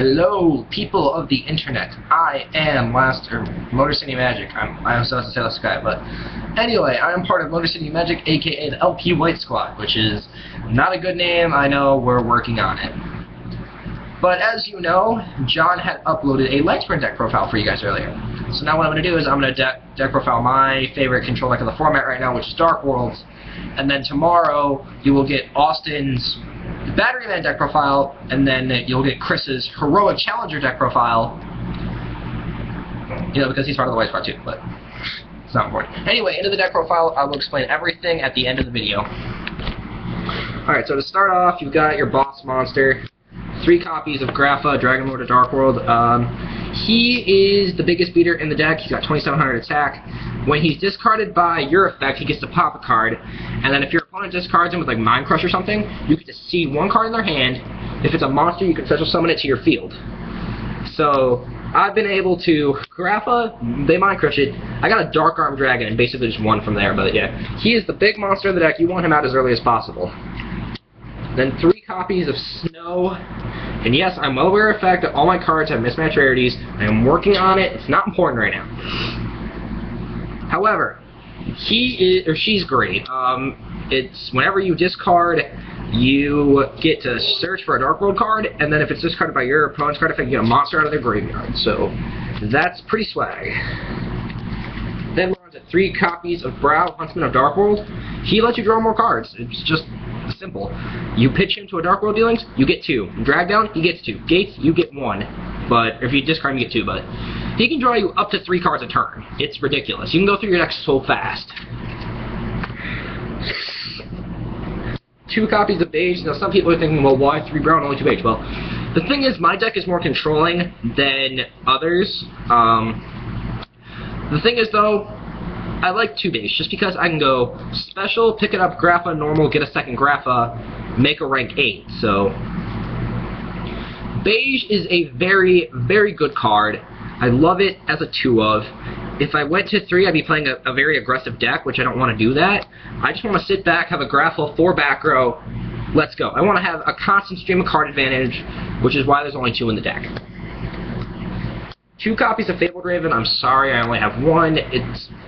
Hello, people of the internet. I am Motor City Magic. I'm supposed to say this guy, but anyway, I am part of Motor City Magic, aka the LP White Squad, which is not a good name. I know, we're working on it. But as you know, John had uploaded a Lightsprint deck profile for you guys earlier. So now what I'm going to do is I'm going to deck profile my favorite control deck of the format right now, which is Dark Worlds. And then tomorrow you will get Austin's Battery Man deck profile, and then you'll get Chris's Heroic Challenger deck profile. You know, because he's part of the White Squad too, but it's not important. Anyway, into the deck profile, I will explain everything at the end of the video. Alright, so to start off, you've got your boss monster. 3 copies of Grapha, Dragon Lord of Dark World. He is the biggest beater in the deck. He's got 2700 attack. When he's discarded by your effect, he gets to pop a card. And then if your opponent discards him with like Mind Crush or something, you get to see 1 card in their hand. If it's a monster, you can special summon it to your field. So I've been able to Grapha, they Mind Crush it. I got a Dark Arm Dragon and basically just won from there. But yeah, he is the big monster in the deck. You want him out as early as possible. Then 3 copies of Snow. And yes, I'm well aware of the fact that all my cards have mismatched rarities. I am working on it. It's not important right now. However, he is, or she's great. It's whenever you discard, you get to search for a Dark World card, and then if it's discarded by your opponent's card effect, you get a monster out of their graveyard. So that's pretty swag. Then we're on to 3 copies of Brow, Huntsman of Dark World. He lets you draw more cards. It's just simple. You pitch him to a Dark World dealings, you get 2. Drag down, he gets 2. Gates, you get 1. But if you discard him, you get 2. But he can draw you up to 3 cards a turn. It's ridiculous. You can go through your deck so fast. 2 copies of Beige. Now some people are thinking, well, why 3 brown, only 2 beige? Well, the thing is, my deck is more controlling than others. The thing is, though, I like 2 beige, just because I can go special, pick it up, Grapha, normal, get a second Grapha, make a rank 8. So, beige is a very, very good card. I love it as a 2 of. If I went to 3, I'd be playing a very aggressive deck, which I don't want to do that. I just want to sit back, have a Grapha, 4 back row, let's go. I want to have a constant stream of card advantage, which is why there's only 2 in the deck. 2 copies of Fabled Raven. I'm sorry, I only have 1.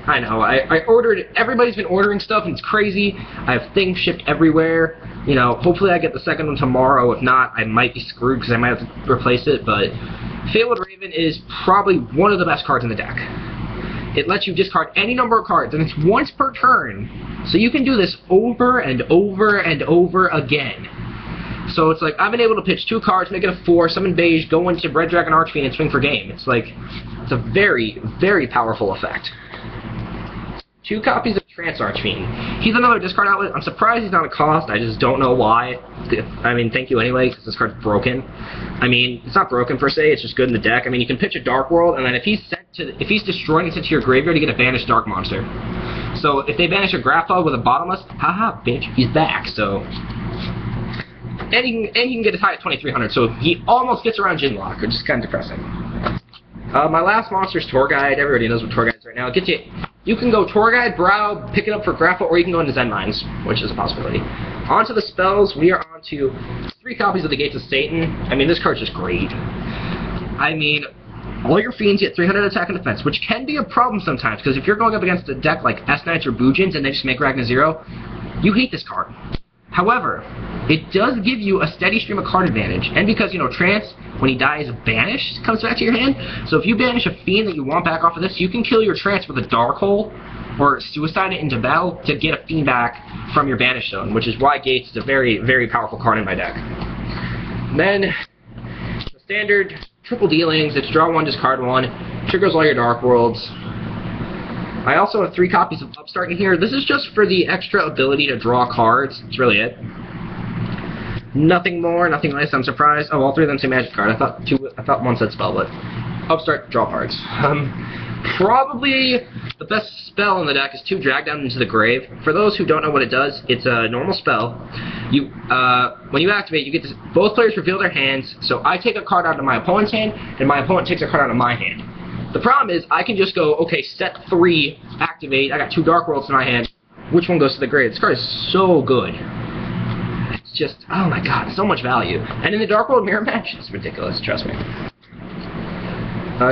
I know, I ordered, everybody's been ordering stuff and it's crazy. I have things shipped everywhere. You know, hopefully I get the second one tomorrow. If not, I might be screwed because I might have to replace it. But Fabled Raven is probably one of the best cards in the deck. It lets you discard any number of cards, and it's once per turn. So you can do this over and over and over again. So it's like, I've been able to pitch 2 cards, make it a 4, summon Beige, go into Red Dragon Archfiend, and swing for game. It's like, it's a very, very powerful effect. 2 copies of Trance Archfiend. He's another discard outlet. I'm surprised he's not a cost. I just don't know why. I mean, thank you anyway, because this card's broken. I mean, it's not broken per se, it's just good in the deck. I mean, you can pitch a Dark World, and then if he's destroyed and sent to your graveyard, you get a banished Dark Monster. So if they banish a Grapha with a bottomless, haha, bitch, he's back, so... And he can get as high as 2300, so he almost gets around Ginlock, which is kind of depressing. My last monster is Tour Guide. Everybody knows what Tour Guide is right now. It gets you. You can go Tour Guide, Brow, pick it up for Grapha, or you can go into Zen Mines, which is a possibility. On to the spells. We are on to 3 copies of the Gates of Satan. I mean, this card's just great. I mean, all your fiends get 300 attack and defense, which can be a problem sometimes, because if you're going up against a deck like S-Knights or Boojins and they just make Ragna 0, you hate this card. However, it does give you a steady stream of card advantage, and because, you know, Trance, when he dies, banished, comes back to your hand, so if you banish a fiend that you want back off of this, you can kill your Trance with a Dark Hole, or suicide it into battle to get a fiend back from your banish zone, which is why Gates is a very, very powerful card in my deck. Then, the standard triple dealings, it's draw 1, discard 1, triggers all your Dark Worlds. I also have 3 copies of Upstart in here. This is just for the extra ability to draw cards. That's really it. Nothing more, nothing less. I'm surprised. Oh, all 3 of them say magic card. I thought 1 said spell, but Upstart, draw cards. Probably the best spell in the deck is 2 Drag Down into the Grave. For those who don't know what it does, it's a normal spell. When you activate, you get to, both players reveal their hands. So I take a card out of my opponent's hand, and my opponent takes a card out of my hand. The problem is, I can just go, okay, step 3, activate, I got 2 Dark Worlds in my hand, which one goes to the grave? This card is so good. It's just, oh my god, so much value. And in the Dark World mirror match, it's ridiculous, trust me.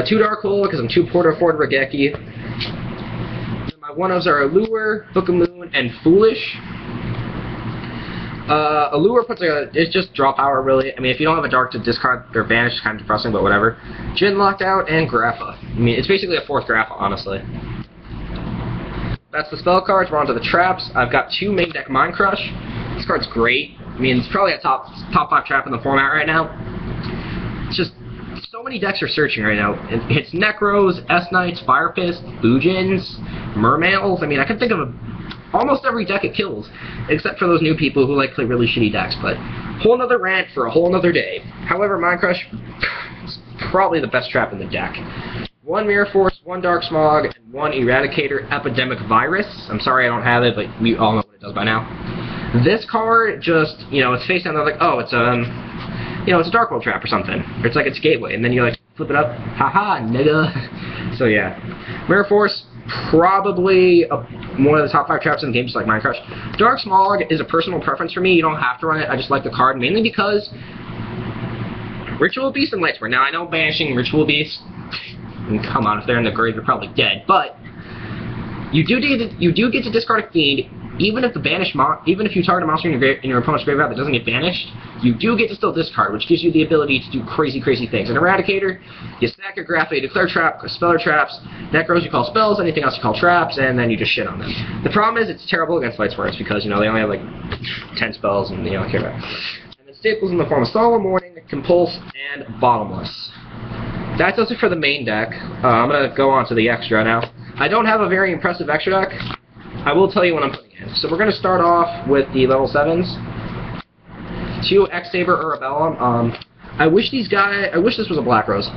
2 Dark Hole, because I'm 2 Porter Ford Regeki. My 1-ofs are Allure, Book of Moon, and Foolish. Allure puts it's just draw power, really. I mean, if you don't have a Dark to discard or banish, it's kind of depressing, but whatever. Jin Lockdown, and Grapha. I mean, it's basically a 4th Grapha, honestly. That's the spell cards. We're on to the traps. I've got 2 main deck Mind Crush. This card's great. I mean, it's probably a top 5 trap in the format right now. It's just, so many decks are searching right now. It's Necros, S-Knights, Fire Fist, Bujins, Mermails. I mean, I can think of almost every deck it kills, except for those new people who like play really shitty decks, but whole nother rant for a whole nother day. However, Mind Crush is probably the best trap in the deck. 1 Mirror Force, 1 Dark Smog, and 1 Eradicator Epidemic Virus. I'm sorry I don't have it, but we all know what it does by now. This card just, you know, it's face down, they're like, oh, it's you know, it's a Dark World trap or something. Or it's like it's Gateway, and then you like flip it up, haha, nigga. So yeah. Mirror Force, probably one of the top 5 traps in the game, just like Mind Crush. Dark Smog is a personal preference for me. You don't have to run it. I just like the card, mainly because Ritual Beast and Lightsworn. Now, I know banishing Ritual Beast, come on, if they're in the grave, you're probably dead. But you do get to discard a Fiend, even if you target a monster in your opponent's graveyard that doesn't get banished. You do get to still discard, which gives you the ability to do crazy things. An Eradicator, you stack your Grapha, you declare speller traps, Necros you call spells, anything else you call traps, and then you just shit on them. The problem is it's terrible against Lightsworns because, you know, they only have like 10 spells and they don't care about it. And then staples in the form of Solemn Warning, Compulse, and Bottomless. That does it for the main deck. I'm going to go on to the extra now. I don't have a very impressive extra deck. I will tell you what I'm putting in. So we're going to start off with the level 7s. 2 X-Saber Urabellum. I wish this was a Black Rose,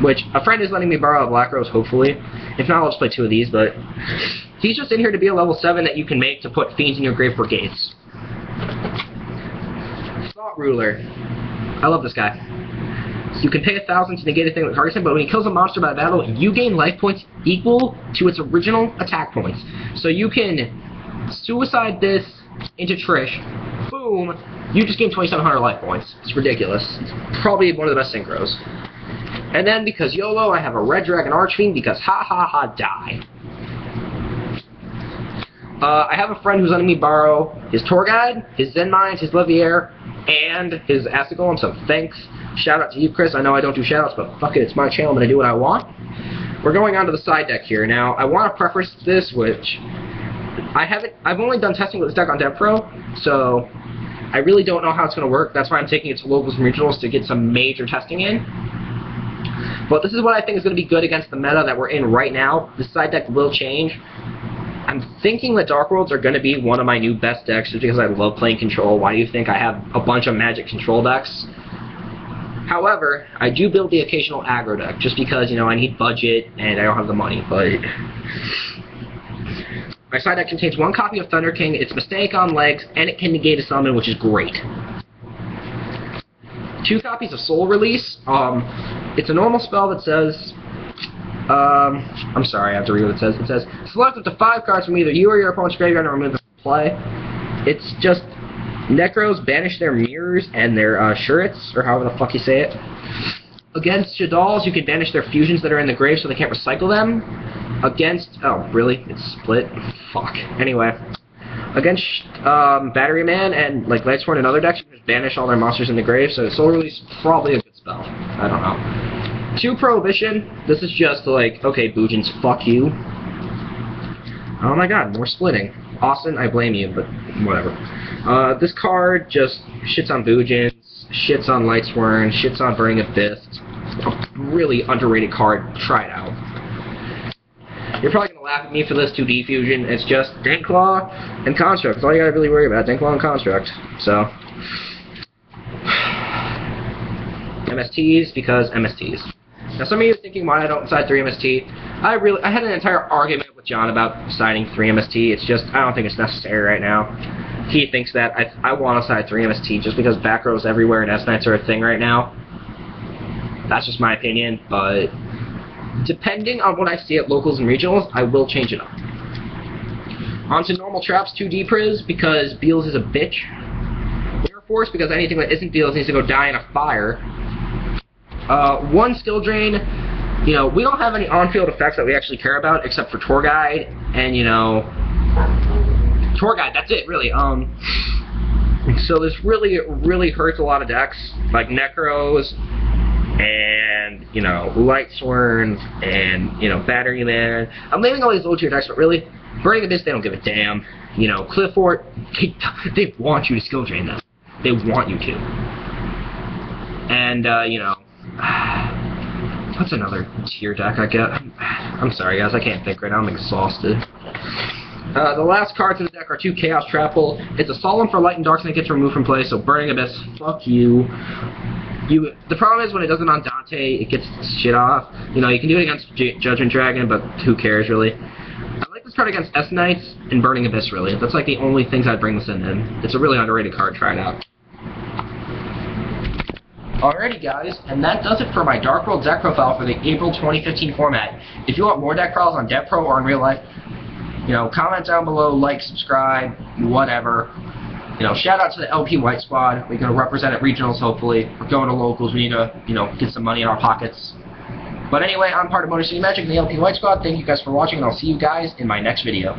which a friend is letting me borrow a Black Rose, hopefully. If not, I'll just play 2 of these, but he's just in here to be a level 7 that you can make to put Fiends in your grave for gates. Thought Ruler. I love this guy. You can pay 1,000 to negate a thing that targets him, but when he kills a monster by battle, you gain life points equal to its original attack points. So you can suicide this into Trish. Boom. You just gain 2,700 life points. It's ridiculous. It's probably one of the best synchros. And then, because YOLO, I have a Red Dragon Archfiend, because ha ha ha die. I have a friend who's letting me borrow his Tour Guide, his Zen Mines, his Leviaire, and his Acid Golem, so thanks. Shout out to you, Chris. I know I don't do shout outs, but fuck it, it's my channel, I'm going to do what I want. We're going on to the side deck here. Now, I want to preface this, which I've only done testing with this deck on DevPro, so I really don't know how it's going to work. That's why I'm taking it to locals and regionals to get some major testing in. But this is what I think is going to be good against the meta that we're in right now. This side deck will change. I'm thinking the Dark Worlds are going to be one of my new best decks just because I love playing Control. Why do you think I have a bunch of Magic Control decks? However, I do build the occasional aggro deck just because, you know, I need budget and I don't have the money, but my side deck contains 1 copy of Thunder King, it's Mistake on legs, and it can negate a summon, which is great. 2 copies of Soul Release. It's a normal spell that says, I'm sorry, I have to read what it says. It says, select up to 5 cards from either you or your opponent's graveyard and remove them from play. It's just Necros banish their mirrors and their shirts, or however the fuck you say it. Against Shadals, you can banish their fusions that are in the grave so they can't recycle them. Against, oh, really? It's split? Fuck. Anyway. Against Battery Man and, like, Lightsworn and other decks, you can just banish all their monsters in the grave, so Soul Release is probably a good spell. I don't know. 2 Prohibition. This is just like, okay, Bujins, fuck you. Oh my god, more splitting. Austin, I blame you, but whatever. This card just shits on Bujins, shits on Lightsworn, shits on Burning Abyss. It's a really underrated card. Try it out. You're probably going to laugh at me for this 2D fusion. It's just Denkclaw and Construct. That's all you got to really worry about, Denkclaw and Construct. So, MSTs because MSTs. Now some of you are thinking why I don't side 3 MST. I had an entire argument with John about siding 3 MST. It's just, I don't think it's necessary right now. He thinks that I want to side 3 MST just because back rows everywhere and S-Knights are a thing right now. That's just my opinion, but depending on what I see at locals and regionals, I will change it up. On to normal traps, 2 D-Priz, because Beals is a bitch. Force because anything that isn't Beals needs to go die in a fire. 1 skill drain. You know, we don't have any on-field effects that we actually care about except for Tour Guide and, you know, Tour Guide, that's it, really. So this really hurts a lot of decks, like Necros, and, you know, Light Sworns, and, you know, Battery Man. I'm naming all these low tier decks, but really, Burning Abyss, they don't give a damn. You know, Cliff Fort, they want you to skill drain them. They want you to. And, you know, what's another tier deck I get? I'm sorry, guys, I can't think right now, I'm exhausted. The last cards in the deck are 2 Chaos Trapple. It's a Solemn for Light and Dark Snake gets removed from play, so Burning Abyss, fuck you. The problem is when it does it on Dante, it gets shit off. You know, you can do it against Judgment Dragon, but who cares, really? I like this card against S-Knights and Burning Abyss, really. That's like the only things I'd bring this in. It's a really underrated card, try it out. Alrighty guys, and that does it for my Dark World deck profile for the April 2015 format. If you want more deck profiles on Dev Pro or in real life, you know, comment down below, like, subscribe, whatever. You know, shout out to the LP White Squad. We're going to represent at regionals, hopefully. We're going to locals. We need to, you know, get some money in our pockets. But anyway, I'm part of Motor City Magic and the LP White Squad. Thank you guys for watching, and I'll see you guys in my next video.